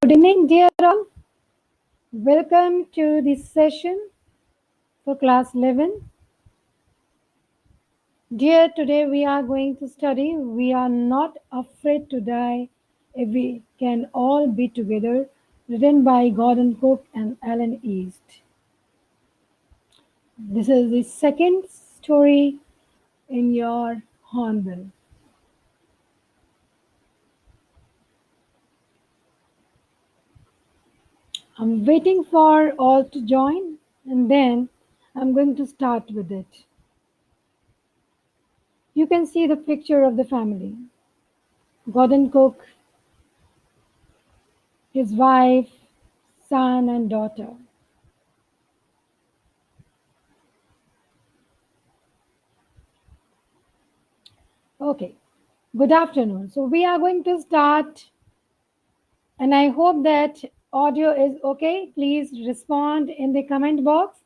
Good evening, dear all. Welcome to this session for class 11. Dear, today we are going to study We Are Not Afraid to Die If We Can All Be Together, written by Gordon Cook and Alan East. This is the second story in your hornbill. I'm waiting for all to join and then I'm going to start with it. You can see the picture of the family. Gordon Cook, his wife, son, and daughter. Okay, good afternoon. So, we are going to start, and I hope that audio is okay. Please respond in the comment box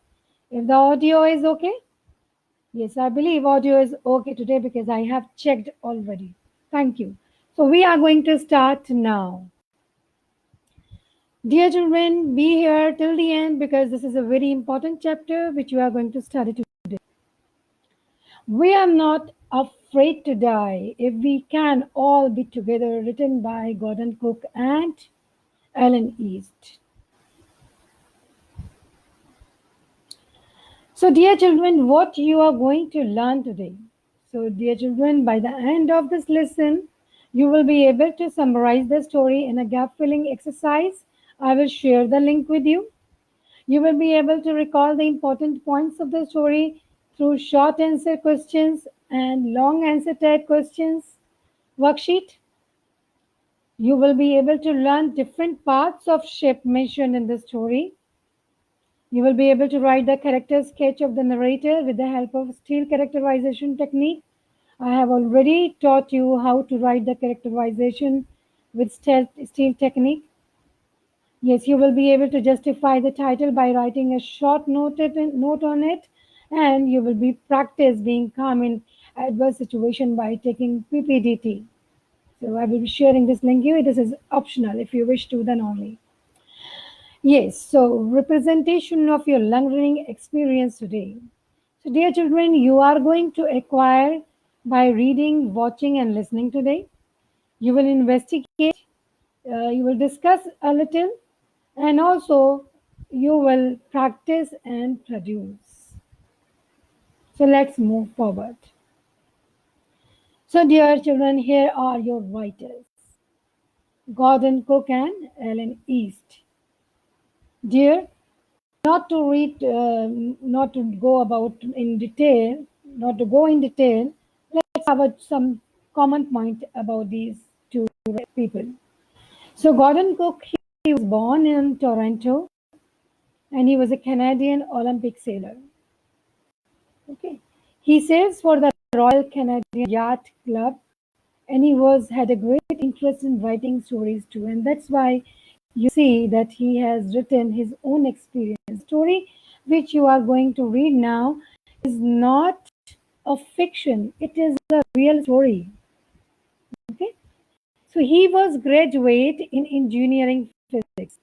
if the audio is okay. Yes, I believe audio is okay today because I have checked already. Thank you. So, we are going to start now. Dear children, be here till the end because this is a very important chapter which we are going to study today. We are not afraid to die if we can all be together, written by Gordon Cook and Alan East. So, dear children, what you are going to learn today? So, dear children, by the end of this lesson, you will be able to summarize the story in a gap filling exercise. I will share the link with you. You will be able to recall the important points of the story through short answer questions and long answer type questions worksheet. You will be able to learn different parts of ship mentioned in the story. You will be able to write the character sketch of the narrator with the help of steel characterization technique. I have already taught you how to write the characterization with steel technique. Yes, you will be able to justify the title by writing a short note on it, and you will be practice being calm in adverse situation by taking PPDT. So I will be sharing this link here. This is optional if you wish to, then only. Yes, so representation of your learning experience today. So, dear children, you are going to acquire by reading, watching, and listening today. You will investigate, you will discuss a little, and also you will practice and produce. So, let's move forward. So, dear children, here are your writers Gordon Cook and Ellen East. Dear, not to read, not to go about in detail, not to go in detail, let's have some common point about these two people. So Gordon Cook, he was born in Toronto, and he was a Canadian Olympic sailor. Okay, he sails for the Royal Canadian Yacht Club, and he was had a great interest in writing stories too, and that's why you see that he has written his own experience story which you are going to read now is not a fiction, it is a real story. Okay, so he was graduate in engineering physics.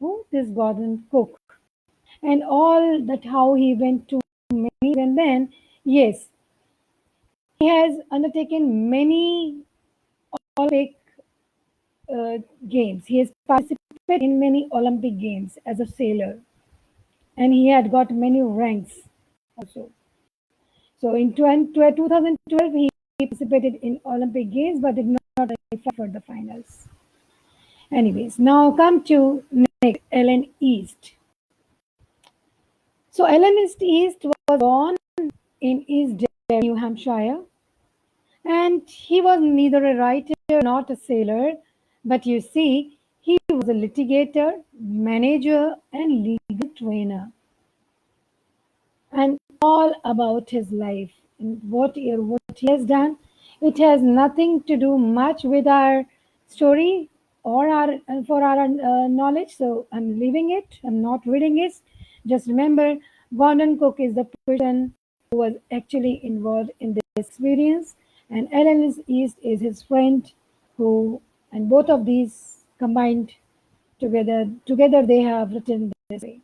Who? This Gordon Cook, and all that how he went to many, and then yes, he has undertaken many Olympic games. He has participated in many Olympic games as a sailor, and he had got many ranks also. So in 2012, he participated in Olympic games but did not qualify for the finals. Anyways, now come to next, Ellen East. So Ellen East was born in East Derry, New Hampshire, and he was neither a writer nor a sailor, but you see, he was a litigator, manager, and legal trainer, and all about his life and what he has done. It has nothing to do much with our story or our for our knowledge. So I'm leaving it. I'm not reading it. Just remember, Gordon Cook is the person who was actually involved in this experience, and Ellen East is his friend who, and both of these combined Together they have written this way.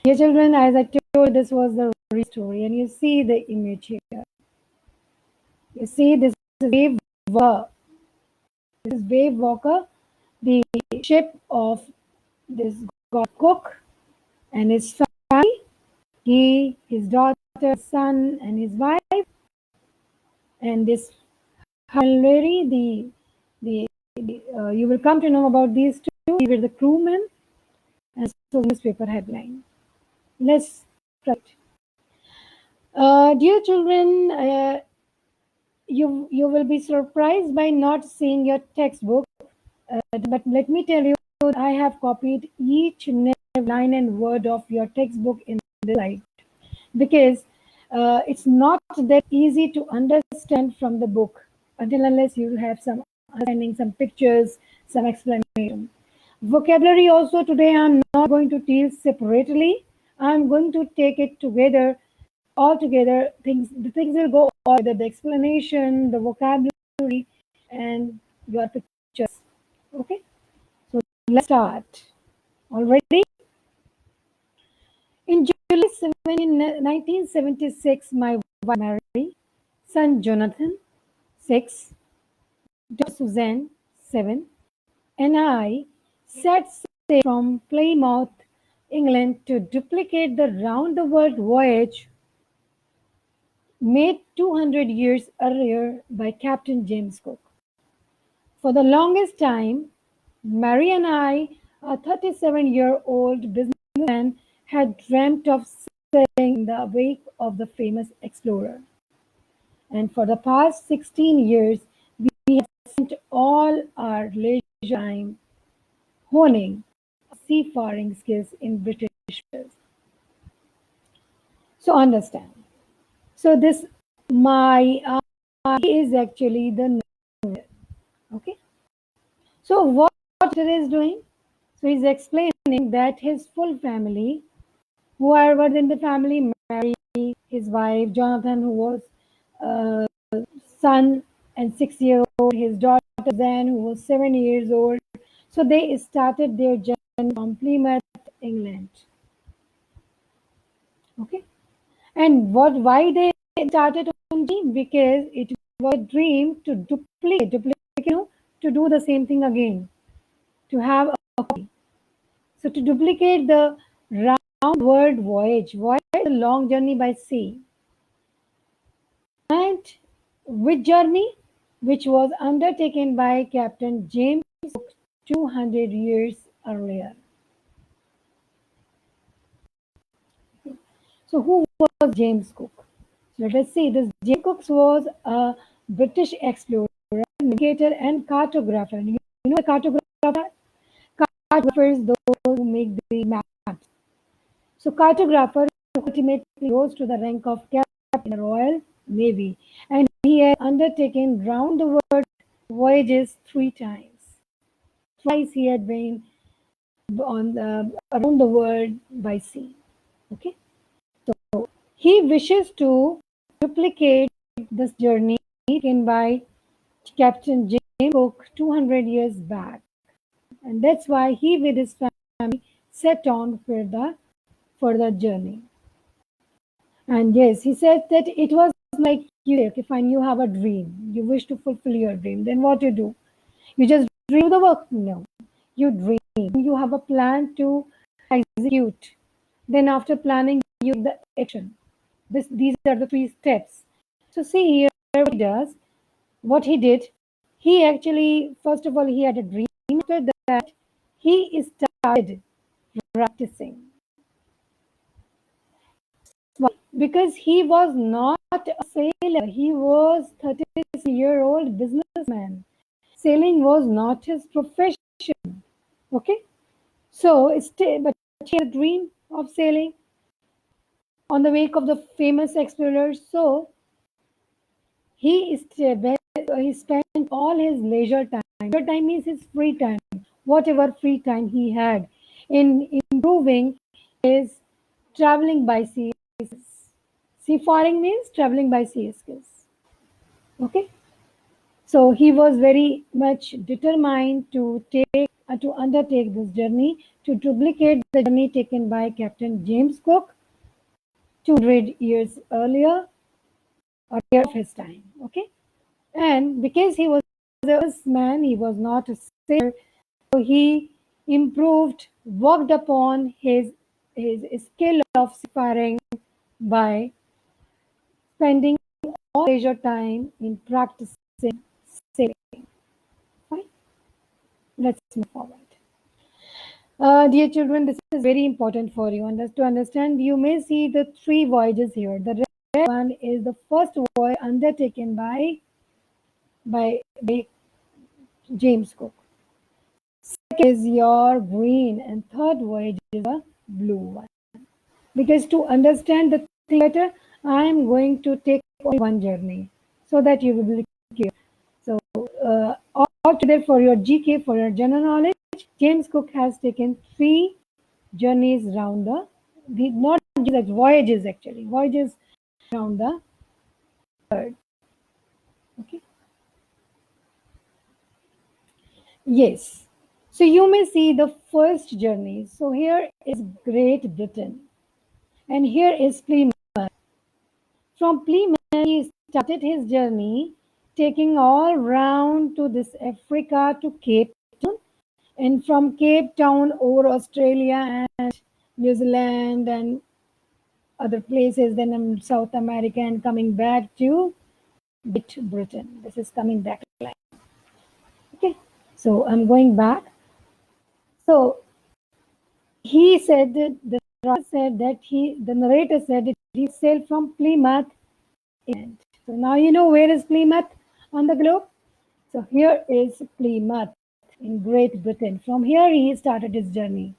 Dear children, as I told, this was the story, and you see the image here. You see this is Wave Walker. This is Wave Walker, the ship of this god Cook and his family. He, his daughter, son, and his wife, and this Larry, you will come to know about these two. These were the crewmen, and so newspaper headline. Let's start. Dear children, you will be surprised by not seeing your textbook, but let me tell you, I have copied each and every line and word of your textbook in this slide because it's not that easy to understand from the book until unless you have some understanding, some pictures, some explanation. Vocabulary also today I'm not going to teach separately. I'm going to take it together, all together. The things will go all together, the explanation, the vocabulary, and your pictures. Okay, so let's start. All ready? In July 17, 1976, my wife Mary, son Jonathan, 6, daughter Suzanne, 7, and I set sail from Plymouth, England to duplicate the round the world voyage made 200 years earlier by Captain James Cook. For the longest time, Mary and I, a 37-year-old businessman, had dreamt of sailing in the wake of the famous explorer. And for the past 16 years, we have spent all our leisure time honing seafaring skills in British waters. So understand. So this my is actually the okay. So what Peter is doing? So he's explaining that his full family, whoever in the family, Mary, his wife, Jonathan, who was son and 6 year old, his daughter Zan, who was 7 years old. So they started their journey from Plymouth, England. Okay, and why they started on dream? Because it was a dream to to do the same thing again, to have a copy. So to duplicate the round world voyage, a long journey by sea, and which journey, which was undertaken by Captain James Cook 200 years earlier. So who was James Cook? So let us see. This James Cook was a British explorer, navigator, and cartographer. And you know the cartographer? Cartographers, those who make the maps. So cartographer ultimately rose to the rank of captain in the Royal Navy, and he has undertaken round the world voyages 3 times. Twice he had been around the world by sea. Okay, so he wishes to duplicate this journey taken by Captain James Cook 200 years back, and that's why he with his family set on for the journey. And yes, he said that it was like you, if you have a dream, you wish to fulfill your dream, then what you do? You just dream the work? No. You dream. You have a plan to execute. Then after planning, you do the action. These are the 3 steps. So see here what he does. What he did, he actually, first of all, he had a dream. After that, he started practicing. Because he was not a sailor, he was 36-year-old businessman. Sailing was not his profession. Okay, so but he had a dream of sailing on the wake of the famous explorers. So he spent all his leisure time. Leisure time means his free time, whatever free time he had, in improving his traveling by sea. Seafaring means traveling by sea skills. Okay. So he was very much determined to undertake this journey to duplicate the journey taken by Captain James Cook 200 years earlier or near of his time. Okay, and because he was a man, he was not a sailor, so he worked upon his skill of seafaring by spending all leisure time in practicing sailing. Fine, let's move forward. Dear children, this is very important for you to understand. You may see the three voyages here. The red one is the first voyage undertaken by James Cook. Second is your green, and third voyage is the blue one. Because to understand the thing better, I am going to take only one journey so that you will be clear. So, altogether for your GK, for your general knowledge, James Cook has taken three journeys round the not just voyages actually, voyages around the earth. Okay. Yes. So you may see the first journey. So here is Great Britain, and here is Plymouth. From Plymouth, he started his journey, taking all round to this Africa to Cape Town, and from Cape Town over Australia and New Zealand and other places, then South America, and coming back to Great Britain. This is coming back line. Okay, so I'm going back. So he said that the narrator said that he sailed from Plymouth. So now you know where is Plymouth on the globe. So here is Plymouth in Great Britain. From here he started his journey.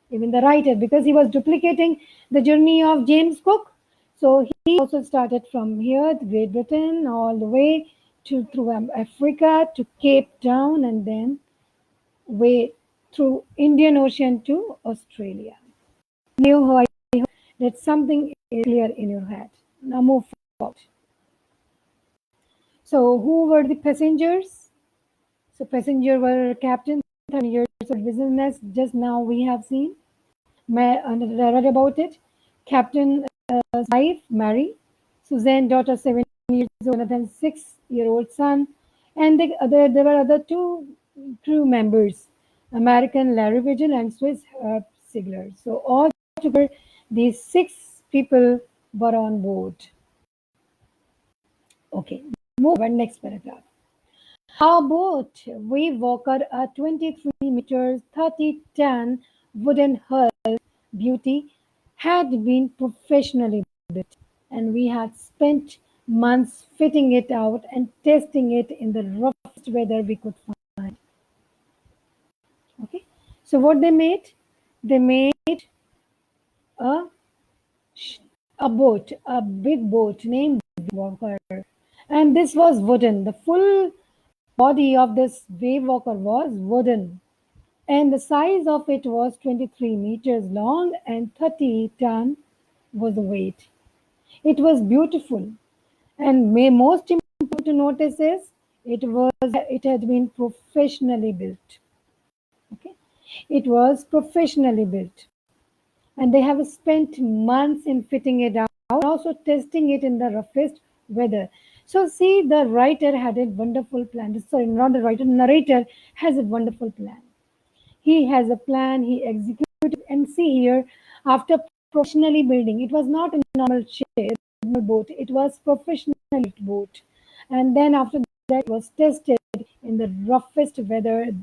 Even the writer, because he was duplicating the journey of James Cook, so he also started from here, Great Britain, all the way to through Africa to Cape Town, and then way through Indian Ocean to Australia. Now I hope that something is clear in your head. Now move forward. So who were the passengers? So passengers were captain, 10 years of business. Just now we have seen. Read about it. Captain wife, Mary, Suzanne, daughter, 7 years old, Jonathan, 6-year-old son, and there were other two crew members, American Larry Vigil and Swiss Herb Sigler. So all together, these 6 people were on board. Okay, move on next paragraph. Our boat, Wave Walker, a 23 meters, 30-ton wooden hull beauty, had been professionally built, and we had spent months fitting it out and testing it in the roughest weather we could find. Okay, so what they made? They made a a big boat named Walker, and this was wooden. The full body of this wave walker was wooden, and the size of it was 23 meters long and 30 ton was the weight. It was beautiful, and most important to notice is it had been professionally built. Okay, it was professionally built, and they have spent months in fitting it out, also testing it in the roughest weather. So see, the writer had a wonderful plan. Sorry, not the writer, narrator has a wonderful plan. He has a plan, he executed, and see here, after professionally building, it was not a normal ship, normal boat, it was professional boat. And then after that, it was tested in the roughest weather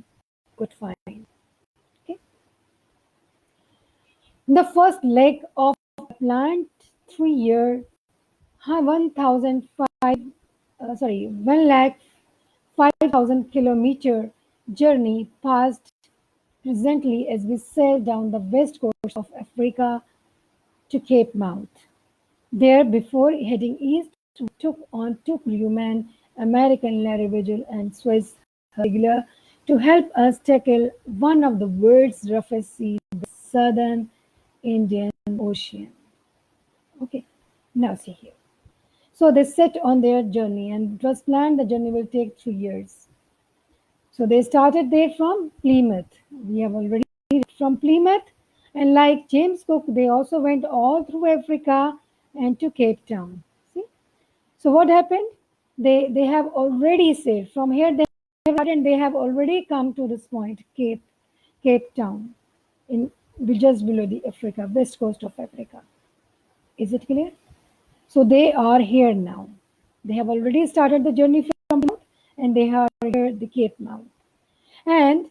could find. Okay. The first leg of the planned 3-year, 1 lakh 5,000 kilometer journey passed presently as we sail down the west coast of Africa to Cape Mount. There, before heading east, we took on two crewmen, American Larry Vigil and Swiss Hegler, to help us tackle one of the world's roughest seas, the southern Indian Ocean. Okay, now see here. So they set on their journey, and it was planned the journey will take 3 years. So they started there from Plymouth. We have already from Plymouth, and like James Cook, they also went all through Africa and to Cape Town. See, so what happened? They have already said from here they have started, they have already come to this point, Cape Town, in just below the Africa, west coast of Africa. Is it clear? So they are here now. They have already started the journey from Plymouth, and they are here the Cape now. And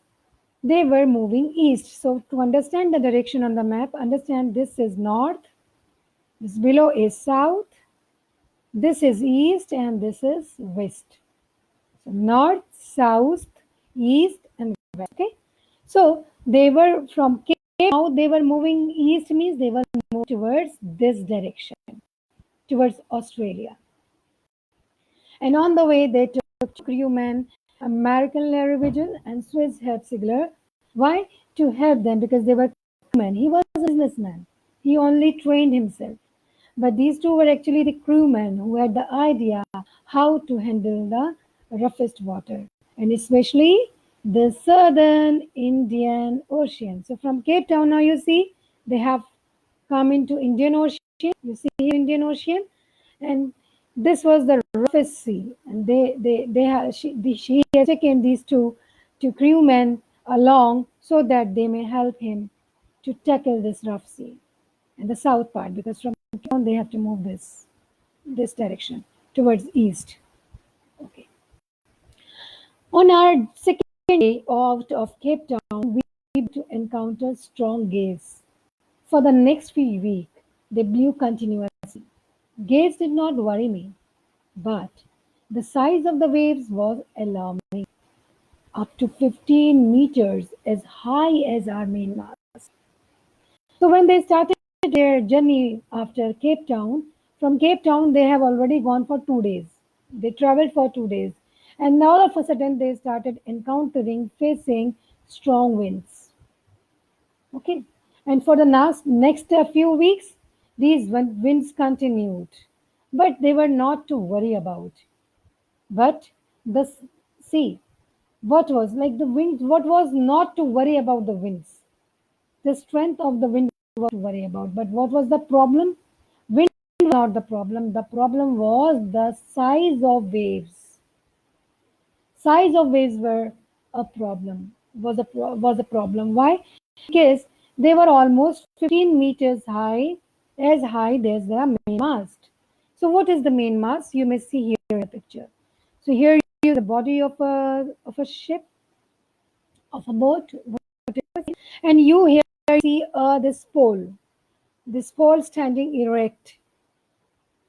they were moving east. So to understand the direction on the map, understand this is north, this below is south, this is east, and this is west. So north, south, east, and west. Okay. So they were from Cape. Now they were moving east means they were moving towards this direction, towards Australia. And on the way, they took crewmen, American Larry Vigil and Swiss Herb. Why? To help them because they were crewmen. He was a businessman. He only trained himself. But these two were actually the crewmen who had the idea how to handle the roughest water, and especially the southern Indian Ocean. So from Cape Town, now you see they have come into Indian Ocean. You see Indian Ocean, and this was the roughest sea, and they have she has taken these two crewmen along so that they may help him to tackle this rough sea and the south part, because from Cape Town they have to move this direction towards east. Okay. On our second day out of Cape Town, we to encounter strong gales. For the next few weeks, they blew continuously. Gales did not worry me, but the size of the waves was alarming, up to 15 meters as high as our mainmast. So when they started their journey after Cape Town, from Cape Town they have already gone for 2 days. They traveled for 2 days, and now all of a sudden they started facing strong winds. Okay, and for the next few weeks, these winds continued, but they were not to worry about. But the sea, what was like the winds? What was not to worry about the winds? The strength of the wind was to worry about. But what was the problem? Wind was not the problem. The problem was the size of waves. Size of waves were a problem. Was a problem. Why? Because they were almost 15 meters high, as high as the main mast. So what is the main mast? You may see here in the picture. So here is the body of a ship, of a boat, and you here see this pole standing erect.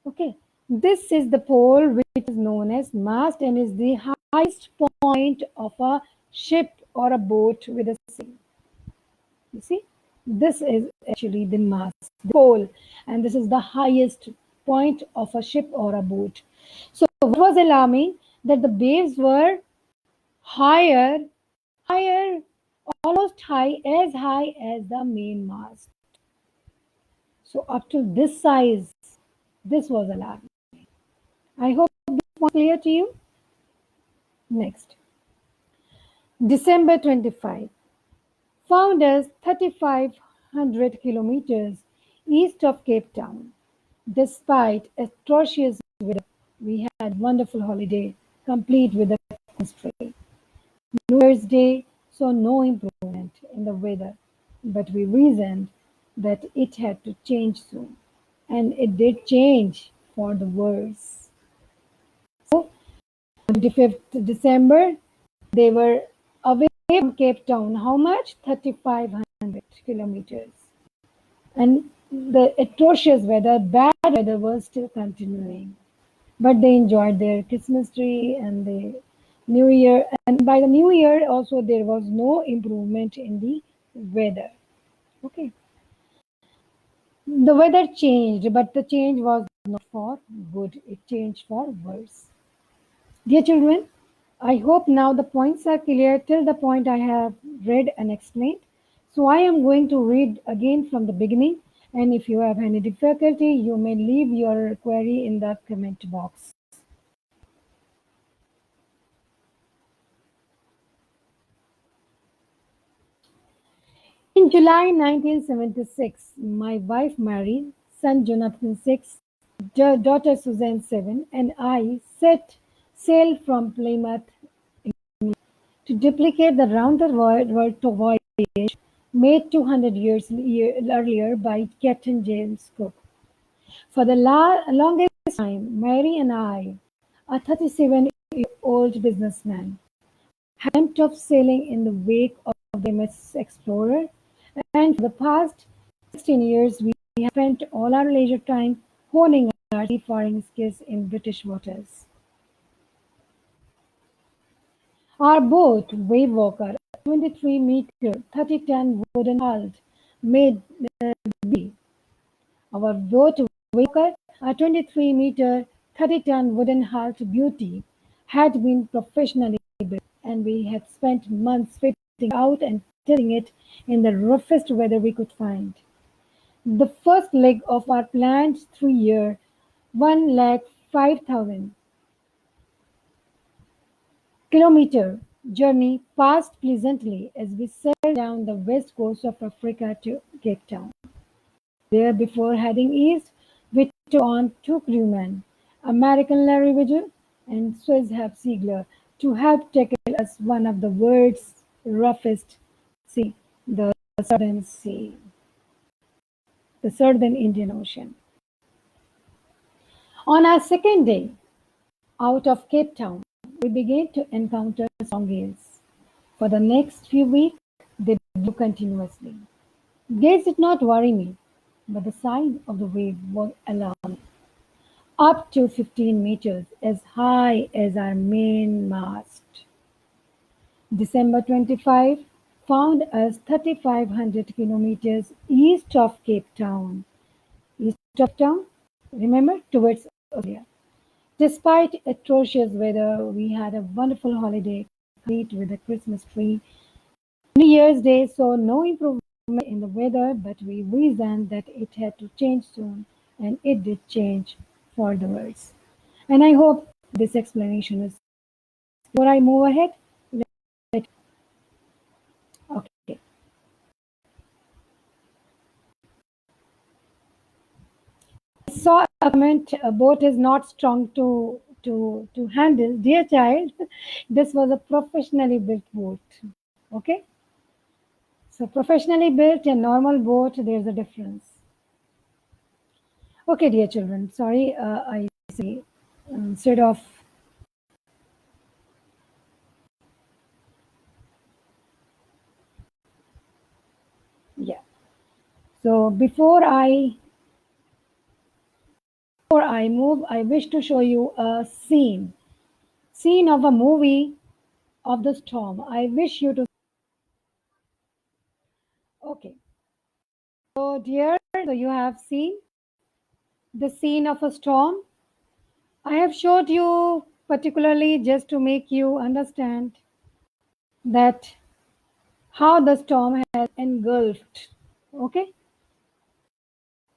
Okay, this is the pole which is known as mast and is the highest point of a ship or a boat with a sail. You see, this is actually the mast, the pole, and this is the highest point of a ship or a boat. So what was alarming that the waves were higher, higher, almost high as the main mast. So up to this size, this was alarming. I hope this was clear to you. Next, December 25, found us 3,500 kilometers east of Cape Town. Despite atrocious weather, we had wonderful holiday, complete with a stray. New Year's Day saw no improvement in the weather, but we reasoned that it had to change soon. And it did change for the worse. So, 25th December, they were away from Cape Town. How much? 3,500 kilometers. And the atrocious weather, bad weather was still continuing. But they enjoyed their Christmas tree and the New Year. And by the New Year, also, there was no improvement in the weather. Okay. The weather changed, but the change was not for good, it changed for worse. Dear children, I hope now the points are clear till the point I have read and explained. So I am going to read again from the beginning, And if you have any difficulty, you may leave your query in the comment box. In July 1976, my wife Mary, son Jonathan 6, daughter Suzanne 7, and I set sail from Plymouth to duplicate the round-the-world voyage made 200 years earlier by Captain James Cook. For the longest time, Mary and I, a 37-year-old businessman, dreamt of sailing in the wake of the MS Explorer, and for the past 16 years, we have spent all our leisure time honing our seafaring skills in British waters. Our boat, Wavewalker, a 23-meter, 30-ton wooden hull, made B. Our boat, Wavewalker, a 23-meter, 30-ton wooden hull beauty, had been professionally built, and we had spent months fitting out and testing it in the roughest weather we could find. The first leg of our planned 3-year, 1,05,000 kilometer journey passed pleasantly as we sailed down the west coast of Africa to Cape Town. There, before heading east, we took on two crewmen, American Larry Vigil and Swiss Hep Ziegler, to help tackle us one of the world's roughest sea, the Southern Sea, the Southern Indian Ocean. On our second day out of Cape Town, we began to encounter strong gales. For the next few weeks, they blew continuously. Gales did not worry me, but the size of the wave was alarming. Up to 15 meters, as high as our mainmast. December 25 found us 3,500 kilometers east of Cape Town. East of town, remember, towards Australia. Despite atrocious weather, we had a wonderful holiday, complete with a Christmas tree. New Year's Day saw no improvement in the weather, but we reasoned that it had to change soon, and it did change for the worse. And I hope this explanation is. Before I move ahead, let okay. I saw a comment: "A boat is not strong to handle." Dear child, this was a professionally built boat. Okay, so professionally built and normal boat, there's a difference. Okay, dear children, sorry, I say instead of yeah. So before I move, I wish to show you a scene of a movie of the storm. I wish you to. Okay, so dear, so you have seen the scene of a storm. I have showed you particularly just to make you understand that how the storm has engulfed. Okay,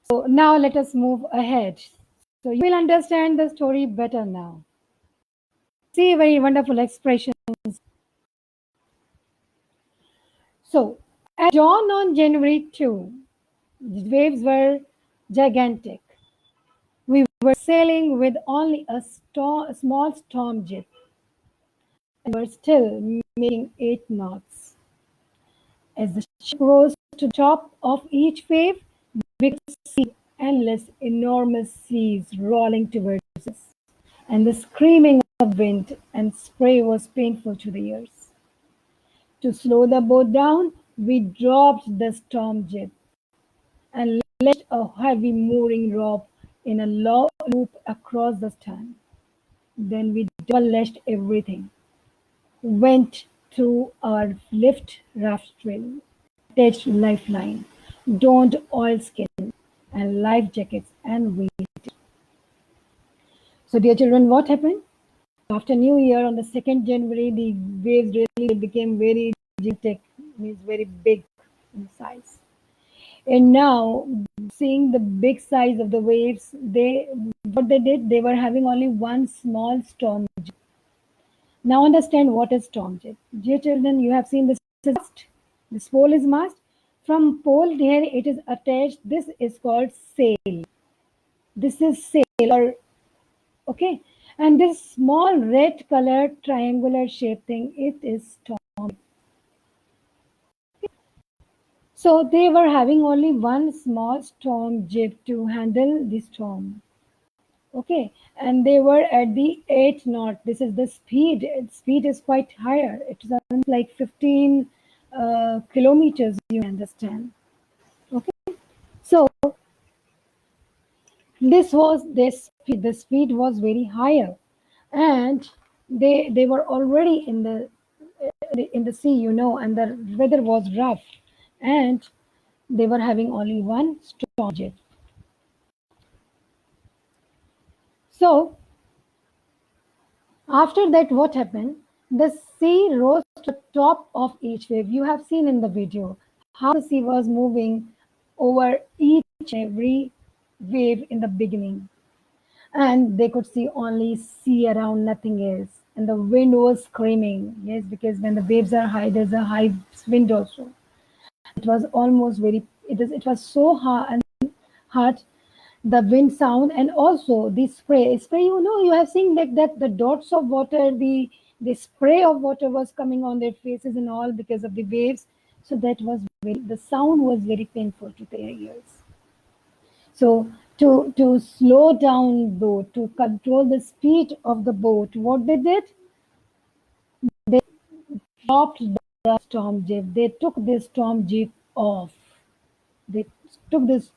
so now let us move ahead. So you will understand the story better now. See, very wonderful expressions. So at dawn on January 2, the waves were gigantic. We were sailing with only a small storm jet and were still making 8 knots. As the ship rose to the top of each wave, we could see endless, enormous seas rolling towards us, and the screaming of wind and spray was painful to the ears. To slow the boat down, we dropped the storm jet and lashed a heavy mooring rope in a loop across the stern. Then we double lashed everything, went through our lift raft drill, attached lifeline, donned oilskin and life jackets, and waited. So, dear children, what happened? After New Year on the 2nd January, the waves really became very gigantic, means very big in size. And now, seeing the big size of the waves, they what they did, they were having only one small storm. Now understand what is storm jet. Dear children, you have seen this is mast. This pole is mast. From pole here it is attached. This is called sail. This is sail or okay. And this small red colored triangular shape thing, it is storm. So they were having only one small storm jib to handle the storm. Okay, and they were at the 8 knot. This is the speed. Speed is quite higher. It is like 15 kilometers. You understand? Okay, so this was this speed. The speed was very higher, and they were already in the sea, you know, and the weather was rough, and they were having only one storm jet. So after that, what happened? The sea rose to the top of each wave. You have seen in the video how the sea was moving over each and every wave in the beginning. And they could see only sea around, nothing else. And the wind was screaming. Yes, because when the waves are high, there's a high wind also. It was almost very, it was so hard the wind sound, and also the spray, you know, you have seen like that the dots of water, the spray of water was coming on their faces and all because of the waves. So that was very, the sound was very painful to their ears. So to slow down boat, to control the speed of the boat, what they did, they dropped the storm jeep. They took this storm jeep off. They took this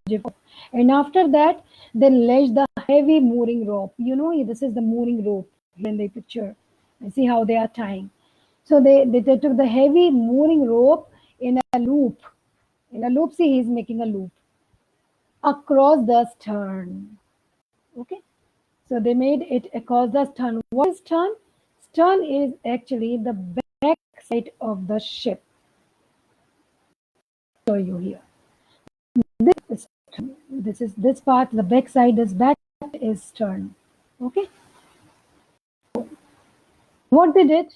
jeep off. And after that, they lashed the heavy mooring rope. You know, this is the mooring rope in the picture. And see how they are tying. So they took the heavy mooring rope in a loop. In a loop, see, he's making a loop across the stern. Okay. So they made it across the stern. What is stern? Stern is actually the back side of the ship. Show you here. This is this is this part, the back side, this back is stern. Okay. What they did,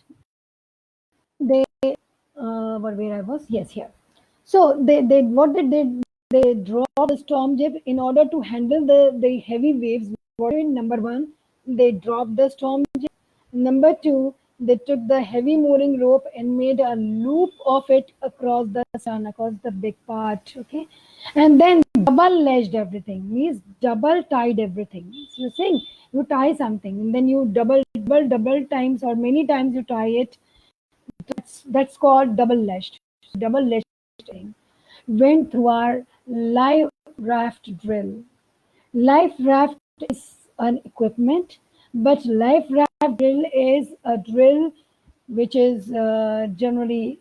they where I was, yes, here. So they what they did, they dropped the storm jib in order to handle the heavy waves. What did, number one, they dropped the storm jib. Number two, they took the heavy mooring rope and made a loop of it across the sun, across the big part. Okay, and then double lashed everything, means double tied everything. So you're saying you tie something and then you double times or many times you tie it. That's called double lashed. Double lashing went through our live raft drill. Life raft is an equipment, but life raft drill is a drill which is generally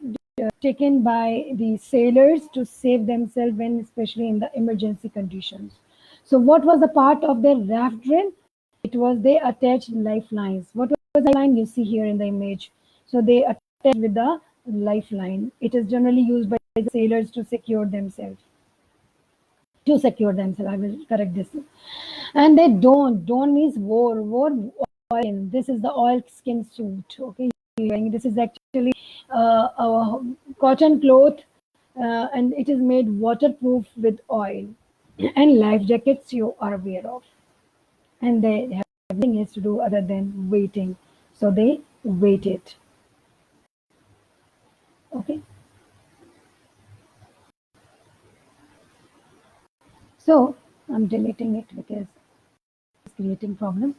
taken by the sailors to save themselves when, especially in the emergency conditions. So, what was the part of their raft drill? It was they attached lifelines. What was the line you see here in the image? So they attached with the lifeline. It is generally used by the sailors to secure themselves. To secure themselves, I will correct this. And they don't means wore oil. This is the oil skin suit. Okay, this is actually a cotton cloth, and it is made waterproof with oil. And life jackets you are aware of, and they have nothing else to do other than waiting. So they waited. Okay, so I'm deleting it because it's creating problem.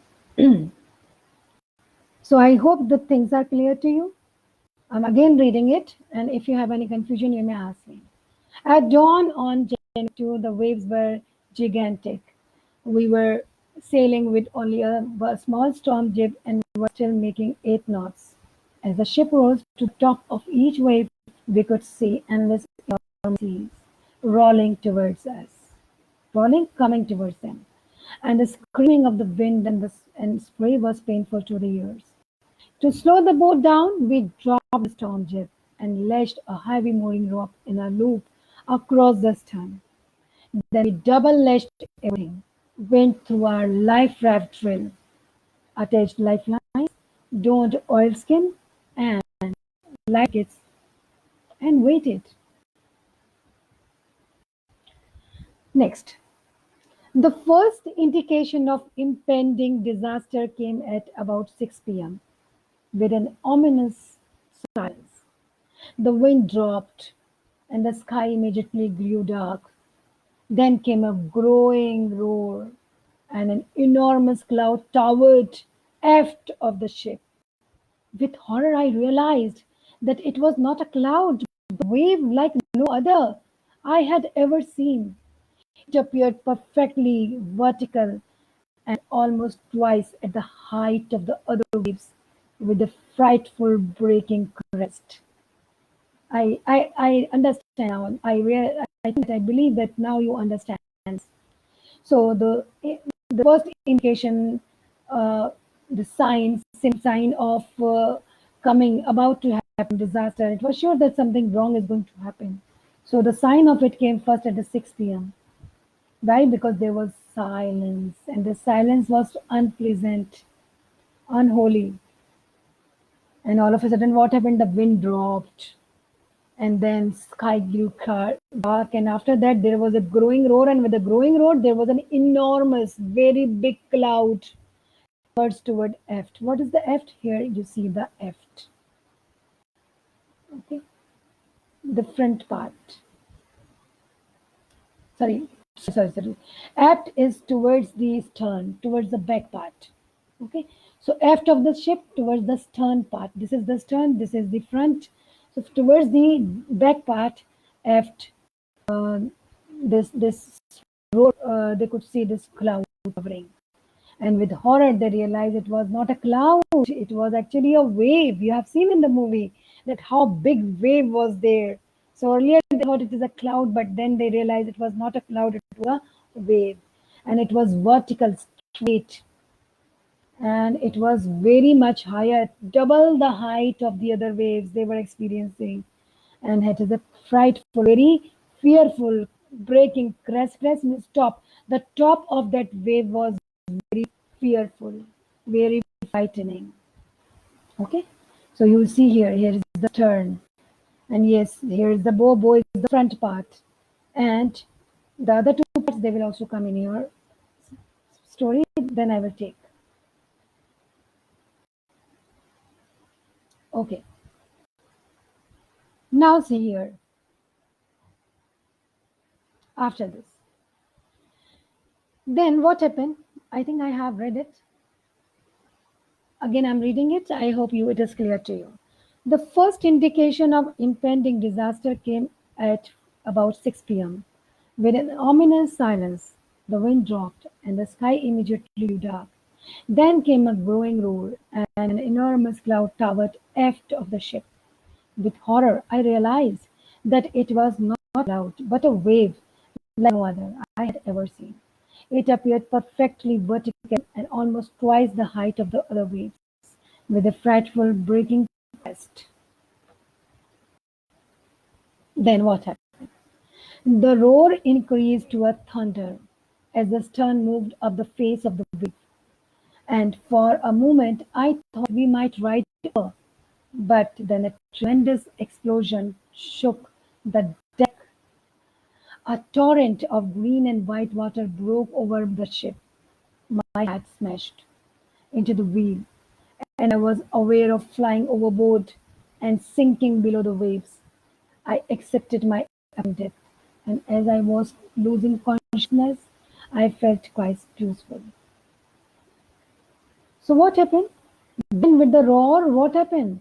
So I hope the things are clear to you. I'm again reading it, and if you have any confusion, you may ask me. At dawn on January 2, the waves were gigantic. We were sailing with only a small storm jib and we were still making 8 knots. As the ship rose to the top of each wave, we could see endless seas rolling towards us, rolling, coming towards them. And the screaming of the wind and spray was painful to the ears. To slow the boat down, we dropped the storm jib and lashed a heavy mooring rope in a loop across the stern. Then we double-lashed everything, went through our life raft drill, attached lifelines, donned oilskin and blankets, and waited. Next, the first indication of impending disaster came at about 6 p.m. with an ominous silence. The wind dropped and the sky immediately grew dark. Then came a growing roar, and an enormous cloud towered aft of the ship. With horror, I realized that it was not a cloud, but a wave like no other I had ever seen. It appeared perfectly vertical and almost twice at the height of the other waves, with a frightful breaking crest. I understand now. I think I believe that now you understand. So the first indication, uh, the sign of coming about to happen disaster. It was sure that something wrong is going to happen. So the sign of it came first at the 6 p.m. Why? Because there was silence, and the silence was unpleasant, unholy. And all of a sudden, what happened? The wind dropped, and then sky grew dark, and after that there was a growing roar, and with the growing roar there was an enormous, very big cloud towards toward eft. What is the eft? Here you see the eft. Okay, the front part. Sorry. Aft is towards the stern, towards the back part. Okay, so aft of the ship towards the stern part. This is the stern, this is the front. So towards the back part, aft, uh, this road, they could see this cloud covering. And with horror, they realized it was not a cloud, it was actually a wave. You have seen in the movie that how big wave was there. So earlier they thought it is a cloud, but then they realized it was not a cloud, it was a wave. And it was vertical, straight, and it was very much higher, double the height of the other waves they were experiencing. And it is a frightful, very fearful, breaking crest means top. The top of that wave was very fearful, very frightening. Okay, so you will see here is the turn, and yes, here is the bow is the front part, and the other two parts they will also come in your story. Then I will take. Okay, now see here after this. Then what happened? I think I have read it. Again, I'm reading it. I hope it is clear to you. The first indication of impending disaster came at about 6 p.m. With an ominous silence, the wind dropped and the sky immediately grew dark. Then came a growing roar, and an enormous cloud towered aft of the ship. With horror, I realized that it was not a cloud, but a wave like no other I had ever seen. It appeared perfectly vertical and almost twice the height of the other waves, with a frightful breaking crest. Then what happened? The roar increased to a thunder as the stern moved up the face of the wave, and for a moment I thought we might ride over, but then a tremendous explosion shook the deck. A torrent of green and white water broke over the ship. My hat smashed into the wheel, and I was aware of flying overboard and sinking below the waves. I accepted my death, and as I was losing consciousness, I felt quite peaceful. So what happened? Then with the roar, what happened?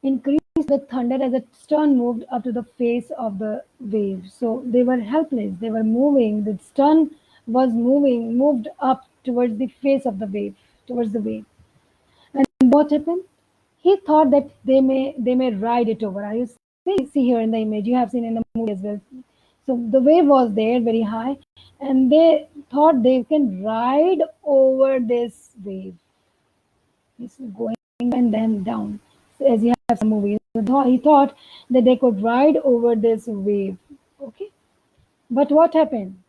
Increased the thunder as the stern moved up to the face of the wave. So they were helpless. They were moving. The stern was moving, moved up towards the face of the wave, towards the wave. And what happened? He thought that they may ride it over. Are you see here in the image? You have seen in the movie as well. So the wave was there very high, and they thought they can ride over this wave. It's going and then down. So as you have some movies, so he thought that they could ride over this wave. Okay, but what happened?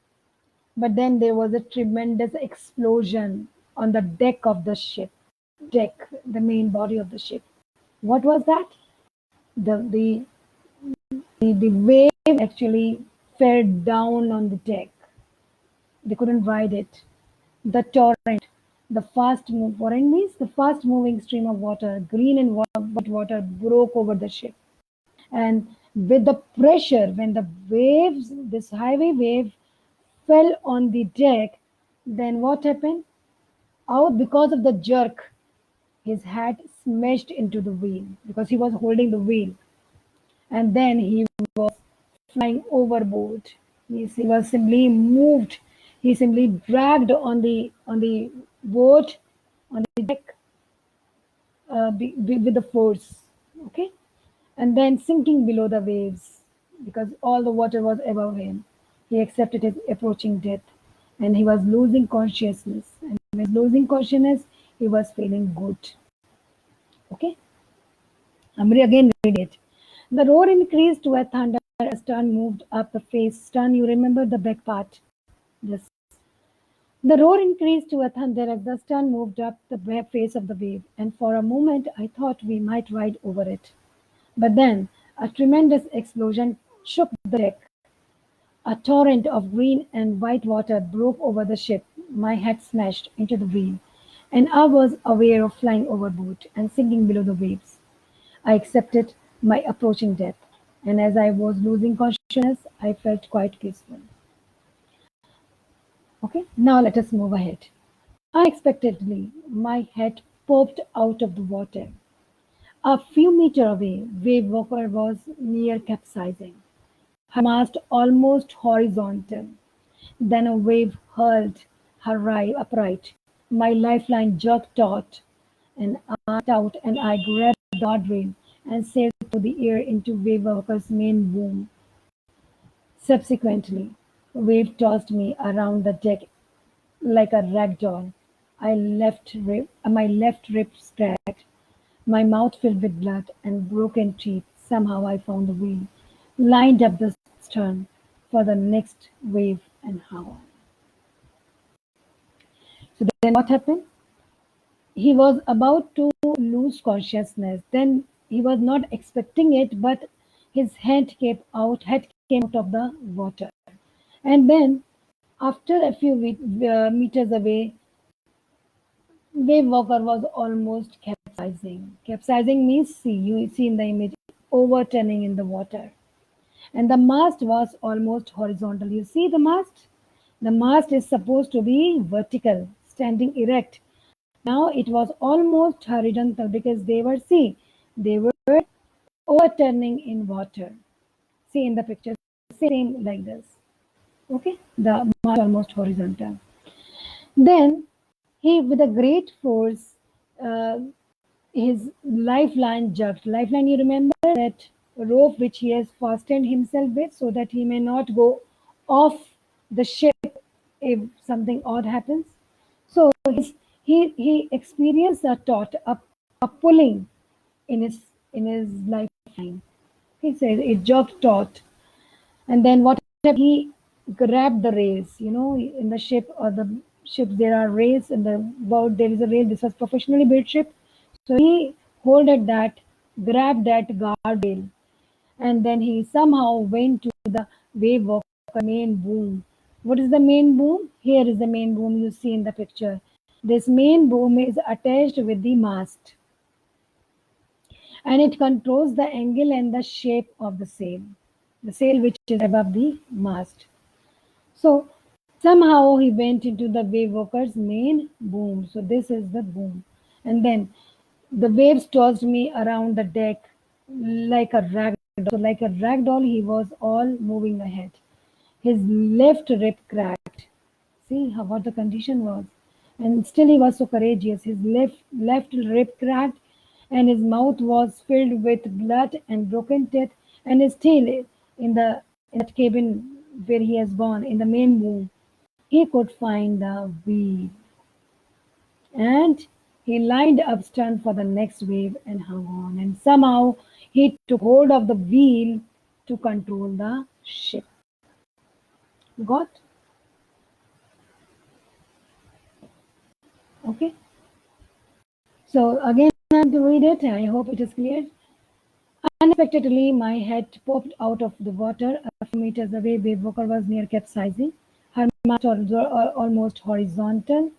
But then there was a tremendous explosion on the deck of the ship. Deck, the main body of the ship. What was that? The wave actually fell down on the deck. They couldn't ride it. The torrent, the torrent means the fast moving stream of water, green and white water broke over the ship. And with the pressure, when the waves, this highway wave fell on the deck, then what happened? Out because of the jerk, his hat smashed into the wheel because he was holding the wheel, and then he was flying overboard. He was simply moved. He simply dragged on the boat on the deck with the force. Okay, and then sinking below the waves because all the water was above him. He accepted his approaching death, and he was losing consciousness. And when he was losing consciousness, he was feeling good. Okay, I'm again reading it. The roar increased to a thunder as Stern moved up the face. Stern, you remember the back part? Yes. The roar increased to a thunder as the stern moved up the face of the wave, and for a moment I thought we might ride over it. But then a tremendous explosion shook the deck. A torrent of green and white water broke over the ship. My head smashed into the wheel, and I was aware of flying overboard and sinking below the waves. I accepted my approaching death, and as I was losing consciousness, I felt quite peaceful. Okay, now let us move ahead. Unexpectedly, my head popped out of the water. A few meters away, Wave Walker was near capsizing, her mast almost horizontal. Then a wave hurled her upright. My lifeline jerked taut and out, and I grabbed the guardrail and sailed through the air into Wave Walker's main boom. Subsequently, Wave tossed me around the deck like a rag doll. My left rib cracked, my mouth filled with blood and broken teeth. Somehow I found the wheel, lined up the stern for the next wave, and how on. So then what happened? He was about to lose consciousness. Then he was not expecting it, but his head came out of the water. And then after a few meters away, Wave Walker was almost capsizing. Capsizing means see, you see in the image, overturning in the water. And the mast was almost horizontal. You see the mast? The mast is supposed to be vertical, standing erect. Now it was almost horizontal because they were overturning in water. See in the picture, same like this. Okay, the mast almost horizontal. Then he, with a great force, uh, his lifeline jerked. Lifeline, you remember that rope which he has fastened himself with so that he may not go off the ship if something odd happens. So he experienced a pulling in his lifeline. He says it jerked taut, and then what happened? He grabbed the rails. You know, in the ship or the ships there are rails in the boat. There is a rail. This was professionally built ship, so he holded that, grabbed that guardrail, and then he somehow went to the wave walker main boom. What is the main boom? Here is the main boom you see in the picture. This main boom is attached with the mast, and it controls the angle and the shape of the sail which is above the mast. So somehow he went into the wave walker's main boom. So this is the boom. And then the waves tossed me around the deck like a rag doll. So like a rag doll, he was all moving ahead. His left rib cracked. See how what the condition was. And still he was so courageous. His left rib cracked and his mouth was filled with blood and broken teeth, and still in that cabin where he has gone in the main room, he could find the wheel, and he lined up stern for the next wave and hung on, and somehow he took hold of the wheel to control the ship. Got? Okay. So again, I have to read it. I hope it is clear. Unexpectedly, my head popped out of the water a few meters away. Babe Walker was near capsizing, her mouth almost horizontal.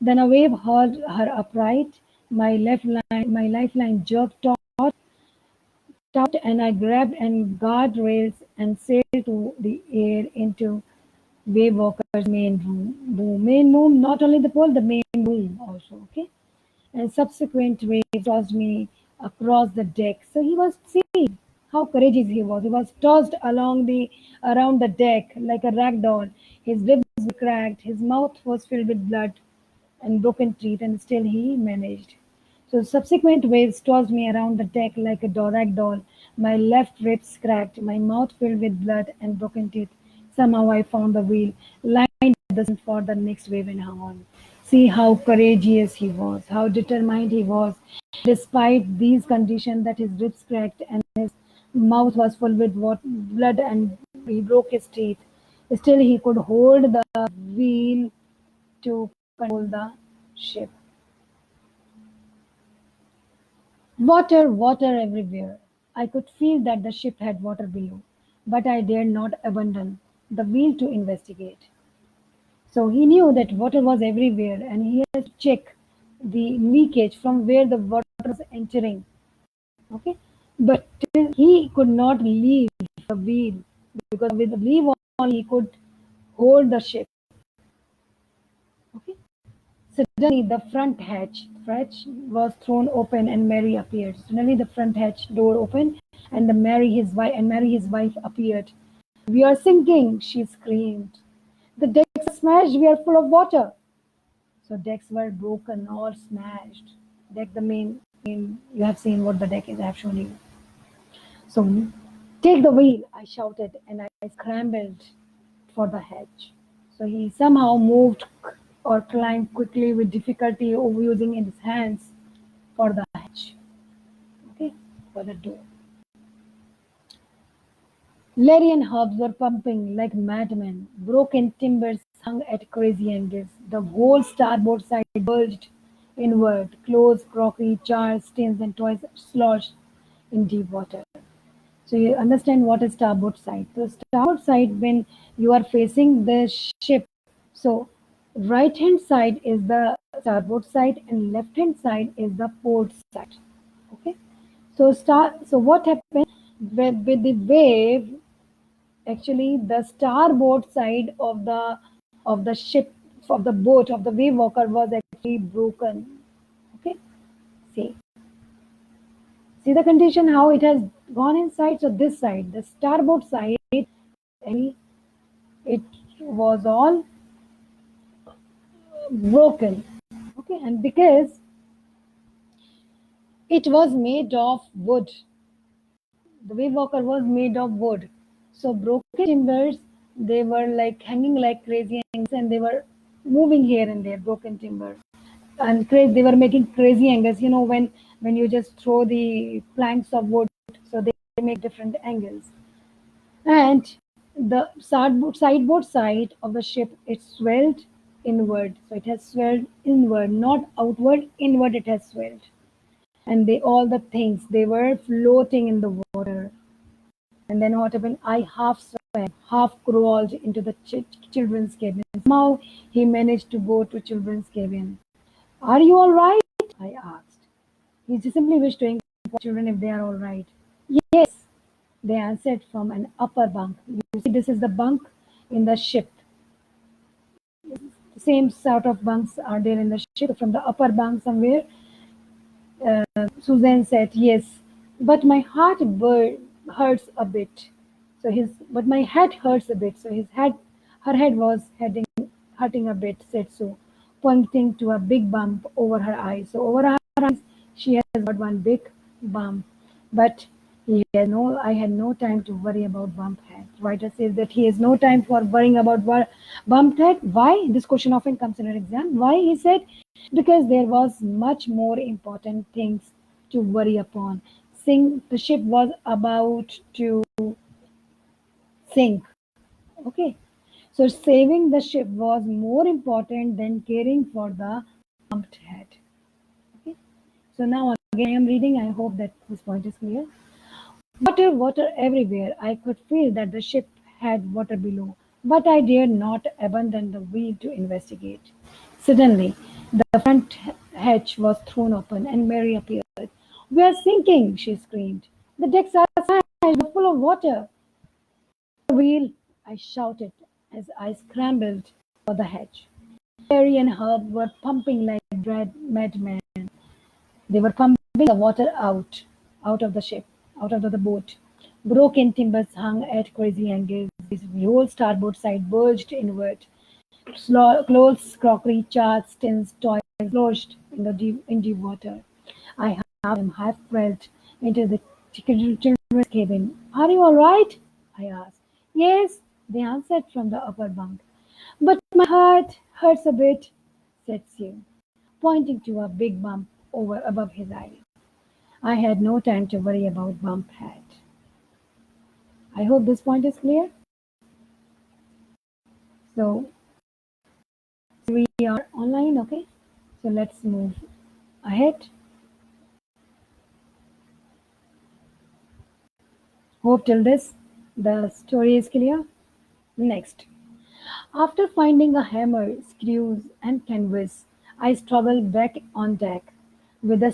Then a wave hauled her upright. My lifeline jerked taut, and I grabbed and guardrails and sailed to the air into Wave Walker's main room. The main room, not only the pole, the main room also. Okay, and subsequent waves tossed me across the deck. So he was see how courageous he was. He was tossed around the deck like a rag doll. His ribs were cracked, his mouth was filled with blood and broken teeth, and still he managed. So subsequent waves tossed me around the deck like a rag doll. My left ribs cracked, my mouth filled with blood and broken teeth. Somehow I found the wheel, lined at the sun for the next wave and hung on. See how courageous he was, how determined he was, despite these conditions that his ribs cracked and his mouth was full with blood and he broke his teeth. Still, he could hold the wheel to control the ship. Water, water everywhere. I could feel that the ship had water below, but I dared not abandon the wheel to investigate. So he knew that water was everywhere and he had to check the leakage from where the water was entering. Okay, but he could not leave the wheel because with the leave on he could hold the ship. Okay, suddenly the front hatch was thrown open and Mary appeared. Suddenly the front hatch door opened and Mary his wife appeared. "We are sinking!" she screamed. "The decks are smashed. We are full of water." So decks were broken or smashed. Deck the main you have seen what the deck is. I have shown you. So take the wheel, I shouted, and I scrambled for the hedge. So he somehow moved or climbed quickly with difficulty using his hands for the hedge. Okay, for the door. Larry and Hobbs were pumping like madmen. Broken timbers hung at crazy angles. The whole starboard side bulged inward. Clothes, crockery, jars, tins, and toys sloshed in deep water. So you understand what is starboard side. So starboard side when you are facing the ship. So right hand side is the starboard side and left hand side is the port side. Okay. So what happened with the wave? Actually, the starboard side of the ship of the boat of the wave walker was actually broken. Okay. See. See the condition how it has gone inside. So this side, the starboard side, actually, it was all broken. Okay, and because it was made of wood, the wave walker was made of wood. So broken timbers, they were like hanging like crazy angles, and they were moving here and there, broken timber. And they were making crazy angles. You know, when you just throw the planks of wood, so they make different angles. And the sideboard side of the ship it swelled inward. So it has swelled inward, not outward, inward it has swelled. And all the things they were floating in the water. And then what happened? I half swam, half crawled into the children's cabin. Somehow he managed to go to children's cabin. "Are you all right?" I asked. He simply wished to inquire children if they are all right. "Yes," they answered from an upper bunk. You see, this is the bunk in the ship. The same sort of bunks are there in the ship. From the upper bunk somewhere, Susan said, "Yes, but my hurts a bit." But my head hurts a bit. So her head was hurting a bit, said Sue, pointing to a big bump over her eyes. So over her eyes, she has got one big bump. But I had no time to worry about bump head. Writer says that he has no time for worrying about bump head. Why? This question often comes in an exam. Why? He said, because there was much more important things to worry upon. The ship was about to sink. Okay. So saving the ship was more important than caring for the pumped head. Okay. So now again I am reading. I hope that this point is clear. Water, water everywhere. I could feel that the ship had water below, but I dared not abandon the wheel to investigate. Suddenly, the front hatch was thrown open and Mary appeared. We are sinking, she screamed. The decks are smashed, we're full of water. Wheel, I shouted as I scrambled for the hatch. Mary and Herb were pumping like madmen. They were pumping the water out of the ship, out of the boat. Broken timbers hung at crazy angles. The whole starboard side bulged inward. Clothes, crockery, charts, tins, toys lodged in the deep water. I half crawled into the children's cabin. Are you all right? I asked. Yes, they answered from the upper bunk. But my heart hurts a bit, said Sue, pointing to a big bump over above his eye. I had no time to worry about bump head. I hope this point is clear. So we are online, okay? So let's move ahead. Hope till this the story is clear. Next, after finding a hammer, screws, and canvas, I struggled back on deck with the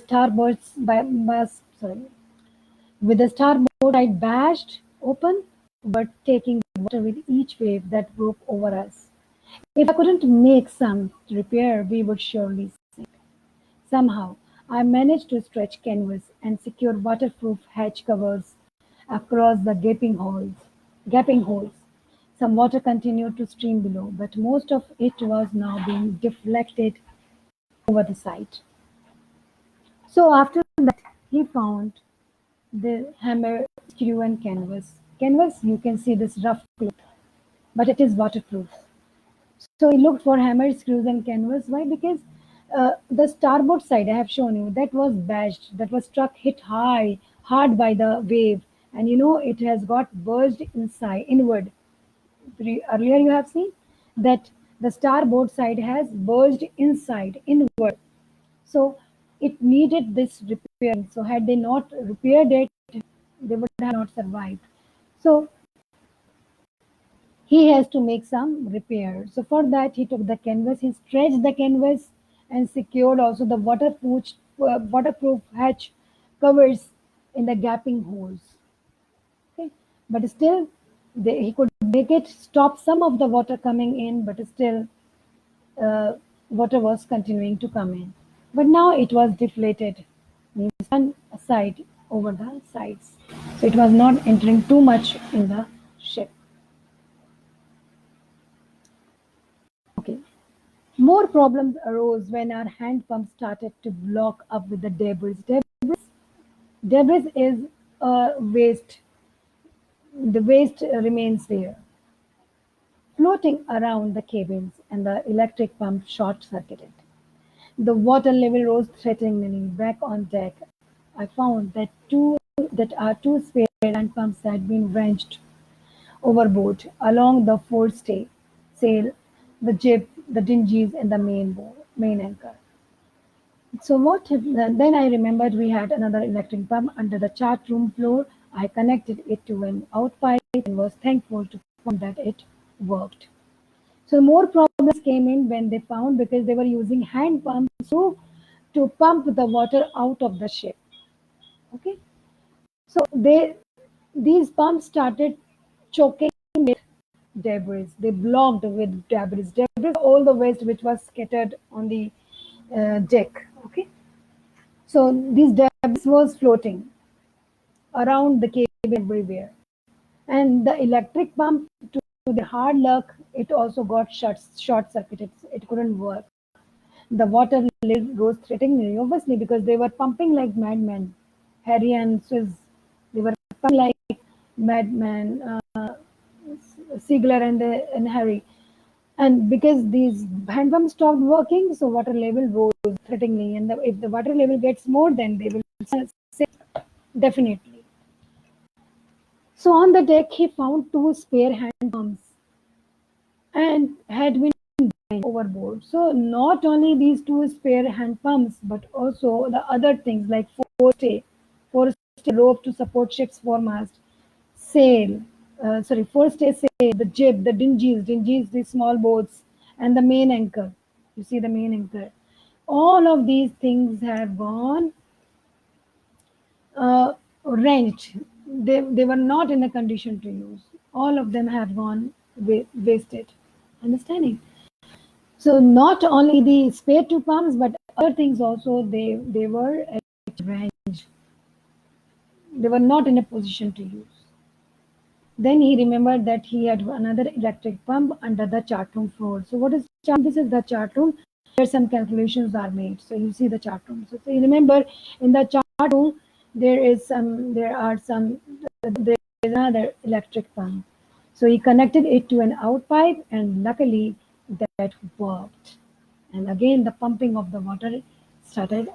with the starboard side bashed open, but taking water with each wave that broke over us. If I couldn't make some repair, we would surely sink. Somehow, I managed to stretch canvas and secure waterproof hatch covers across the gaping holes. Some water continued to stream below, but most of it was now being deflected over the side. So after that, he found the hammer, screw, and canvas. Canvas, you can see this rough cloth, but it is waterproof. So he looked for hammer, screws, and canvas. Why? Because the starboard side I have shown you that was bashed, that was struck, hit hard by the wave, and it has got burst inside, inward. Earlier you have seen that the starboard side has burst inside, inward. So it needed this repairing. So had they not repaired it, they would have not survived. So he has to make some repair. So for that, he took the canvas, he stretched the canvas and secured also the waterproof hatch covers in the gaping holes. Okay, but still, he could make it stop some of the water coming in, but still, uh, water was continuing to come in. But now it was deflated, means one side over the sides, so it was not entering too much in the ship. Okay. More problems arose when our hand pump started to block up with the debris. Debris is a waste. The waste remains there, floating around the cabins, and the electric pump short-circuited. The water level rose threateningly. Back on deck, I found that our two spare hand pumps had been wrenched overboard along the forestay sail, the jib, the dinghies, and the main anchor. So then I remembered we had another electric pump under the chart room floor. I connected it to an outpipe and was thankful to find that it worked. So more problems came in when they found because they were using hand pumps to pump the water out of the ship. Okay, so these pumps started choking with debris. They blocked with debris, all the waste which was scattered on the deck. Okay, so these debris was floating around the cabin everywhere, and the electric pump, to the hard luck, it also got short circuited. It couldn't work. The water level rose threateningly, obviously, because they were pumping like madmen. Harry and Swiss, they were pumping like madmen. Siegler and Harry. And because these hand pumps stopped working, so water level rose threateningly. And if the water level gets more, then they will sink definitely. So on the deck, he found two spare hand pumps. and had been overboard. So not only these two spare hand pumps, but also the other things like forestay rope to support ships foremast, forestay sail, the jib, the dinghies, the small boats, and the main anchor. You see the main anchor. All of these things have gone wrenched. They were not in a condition to use. All of them have gone wasted. Understanding? So not only the spare two pumps, but other things also they were at range. They were not in a position to use. Then he remembered that he had another electric pump under the chart room floor. So what is chart? This is the chart room where some calculations are made. So you see the chart room. So you remember in the chart room there is another electric pump. So he connected it to an out pipe, and luckily that worked. And again the pumping of the water started.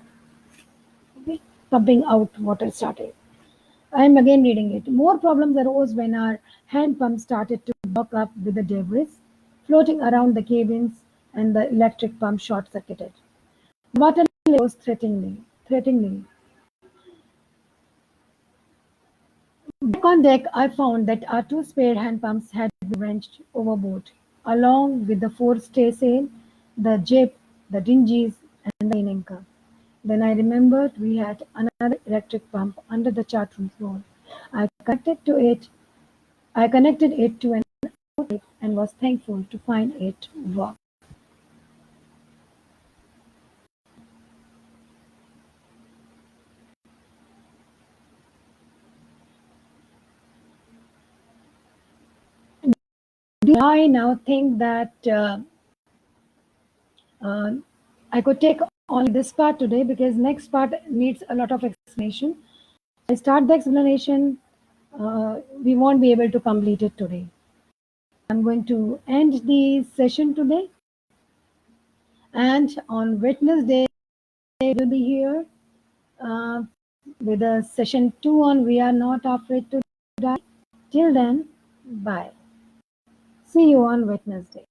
Okay, pumping out water started. I'm again reading it. More problems arose when our hand pump started to block up with the debris floating around the cabins, and the electric pump short circuited. Water rose threateningly. Back on deck, I found that our two spare hand pumps had been wrenched overboard, along with the forestaysail, the jib, the dinghies, and the main anchor. Then I remembered we had another electric pump under the chart room floor. I connected to it I connected it to an outlet and was thankful to find it work. I now think that uh, I could take only this part today because next part needs a lot of explanation. I start the explanation, we won't be able to complete it today. I'm going to end the session today, and on Wednesday we'll be here uh, with a session 2 on We Are Not Afraid to Die. Till then, bye. See you on Wednesday.